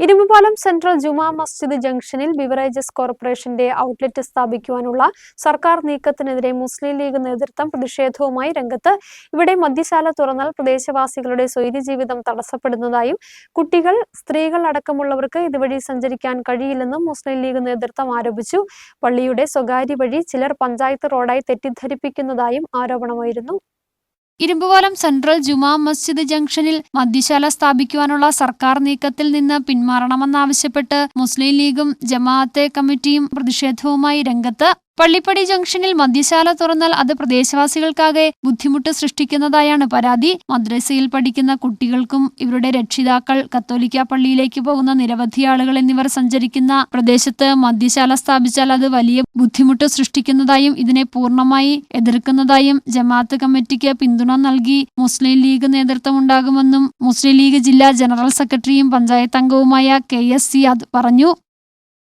ഇരുമ്പുപാലം central Juma Masjid ജംഗ്ഷനിൽ beverages കോർപ്പറേഷന്റെ outlet സ്ഥാപിക്കുവാനുള്ള സർക്കാർ നീക്കത്തിനെതിരെ മുസ്ലിം ലീഗ് നേതൃത്വം പ്രതിഷേധവുമായി രംഗത്ത്. ഇവിടെ മദ്യശാല തുറന്നാൽ പ്രദേശവാസികളുടെ സ്വൈര്യജീവിതം തടസ്സപ്പെടുന്നതായും കുട്ടികൾ, സ്ത്രീകൾ അടക്കമുള്ളവർക്ക് ഇതുവഴി സഞ്ചരിക്കാൻ കഴിയില്ലെന്നും മുസ്ലിം ലീഗ് നേതൃത്വം ആരോപിച്ചു. പള്ളിയുടെ സ്വകാര്യ വഴി ചിലർ പഞ്ചായത്ത് റോഡായി തെറ്റിദ്ധരിപ്പിക്കുന്നതായും ആരോപണമായിരുന്നു. ഇരുമ്പുപാലം സെൻട്രൽ ജുമാ മസ്ജിദ് ജംഗ്ഷനിൽ മദ്യശാല സ്ഥാപിക്കുവാനുള്ള സർക്കാർ നീക്കത്തിൽ നിന്ന് പിന്മാറണമെന്നാവശ്യപ്പെട്ട് മുസ്ലിം ലീഗും ജമാഅത്തെ കമ്മിറ്റിയും പ്രതിഷേധവുമായി രംഗത്ത്. പള്ളിപ്പടി ജംഗ്ഷനിൽ മദ്യശാല തുറന്നാൽ അത് പ്രദേശവാസികൾക്കാകെ ബുദ്ധിമുട്ട് സൃഷ്ടിക്കുന്നതായാണ് പരാതി. മദ്രസയിൽ പഠിക്കുന്ന കുട്ടികൾക്കും ഇവരുടെ രക്ഷിതാക്കൾ, കത്തോലിക്ക പള്ളിയിലേക്ക് പോകുന്ന നിരവധി ആളുകൾ എന്നിവർ സഞ്ചരിക്കുന്ന പ്രദേശത്ത് മദ്യശാല സ്ഥാപിച്ചാൽ അത് വലിയ ബുദ്ധിമുട്ട് സൃഷ്ടിക്കുന്നതായും ഇതിനെ പൂർണ്ണമായി എതിർക്കുന്നതായും ജമാഅത്ത് കമ്മിറ്റിക്ക് പിന്തുണ നൽകി മുസ്ലിം ലീഗ് നേതൃത്വമുണ്ടാകുമെന്നും മുസ്ലിം ലീഗ് ജില്ലാ ജനറൽ സെക്രട്ടറിയും പഞ്ചായത്ത് അംഗവുമായ KS സിയാദ് പറഞ്ഞു.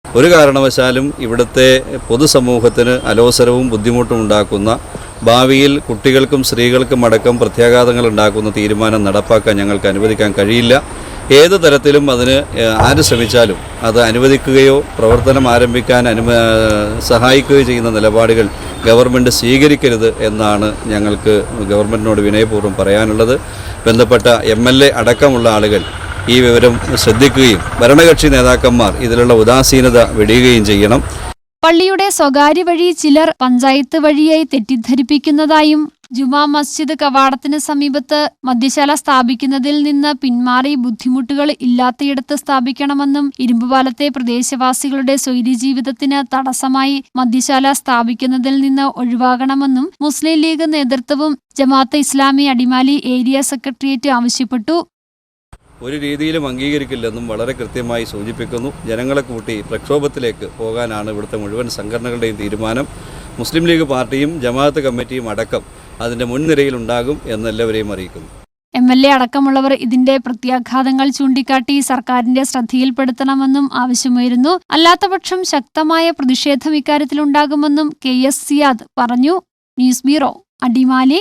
ഒരു കാരണവശാലും ഇവിടുത്തെ പൊതുസമൂഹത്തിന് അലോസരവും ബുദ്ധിമുട്ടും ഉണ്ടാക്കുന്ന, ഭാവിയിൽ കുട്ടികൾക്കും സ്ത്രീകൾക്കും അടക്കം പ്രത്യാഘാതങ്ങൾ ഉണ്ടാക്കുന്ന തീരുമാനം നടപ്പാക്കാൻ ഞങ്ങൾക്ക് അനുവദിക്കാൻ കഴിയില്ല. ഏത് തരത്തിലും അതിന് ആര് ശ്രമിച്ചാലും അത് അനുവദിക്കുകയോ പ്രവർത്തനം ആരംഭിക്കാൻ സഹായിക്കുകയോ ചെയ്യുന്ന നിലപാടുകൾ ഗവൺമെൻറ് സ്വീകരിക്കരുത് എന്നാണ് ഞങ്ങൾക്ക് ഗവൺമെൻറ്റിനോട് വിനയപൂർവ്വം പറയാനുള്ളത്. ബന്ധപ്പെട്ട MLA അടക്കമുള്ള ആളുകൾ ഈ വിവരം ശ്രദ്ധിക്കുകയും ഭരണകക്ഷി നേതാക്കന്മാർ ഇതിലുള്ള ഉദാസീനത വെടിയുകയും ചെയ്യണം. പള്ളിയുടെ സ്വകാര്യ വഴി ചിലർ പഞ്ചായത്ത് വഴിയായി തെറ്റിദ്ധരിപ്പിക്കുന്നതായും ജുമാ മസ്ജിദ് കവാടത്തിന് സമീപത്ത് മദ്യശാല സ്ഥാപിക്കുന്നതിൽ നിന്ന് പിന്മാറി ബുദ്ധിമുട്ടുകൾ ഇല്ലാത്തയിടത്ത് സ്ഥാപിക്കണമെന്നും ഇരുമ്പുപാലത്തെ പ്രദേശവാസികളുടെ സ്വൈര്യജീവിതത്തിന് തടസ്സമായി മദ്യശാല സ്ഥാപിക്കുന്നതിൽ നിന്ന് ഒഴിവാകണമെന്നും മുസ്ലിം ലീഗ് നേതൃത്വവും ജമാഅത്തെ ഇസ്ലാമി അടിമാലി ഏരിയ സെക്രട്ടേറിയറ്റ് ആവശ്യപ്പെട്ടു. ഒരു രീതിയിലും അംഗീകരിക്കില്ലെന്നും വളരെ കൃത്യമായി സൂചിപ്പിക്കുന്നു. ജനങ്ങളെ കൂട്ടി പ്രക്ഷോഭത്തിലേക്ക് പോകാനാണ് ഇവിടുത്തെ മുഴുവൻ സംഘടനകളുടെയും തീരുമാനം. മുസ്ലിം ലീഗ് പാർട്ടിയും ജമാഅത്ത് കമ്മിറ്റിയും അടക്കം അതിൻ്റെ മുൻനിരയിലുണ്ടാകും എന്നെല്ലാവരെയും അറിയിക്കുന്നു. MLA അടക്കമുള്ളവർ ഇതിന്റെ പ്രത്യാഘാതങ്ങൾ ചൂണ്ടിക്കാട്ടി സർക്കാരിന്റെ ശ്രദ്ധയിൽപ്പെടുത്തണമെന്നും ആവശ്യമായിരുന്നു. അല്ലാത്തപക്ഷം ശക്തമായ പ്രതിഷേധം ഇക്കാര്യത്തിലുണ്ടാകുമെന്നും KS സിയാദ് പറഞ്ഞു. News bureau, Adimali.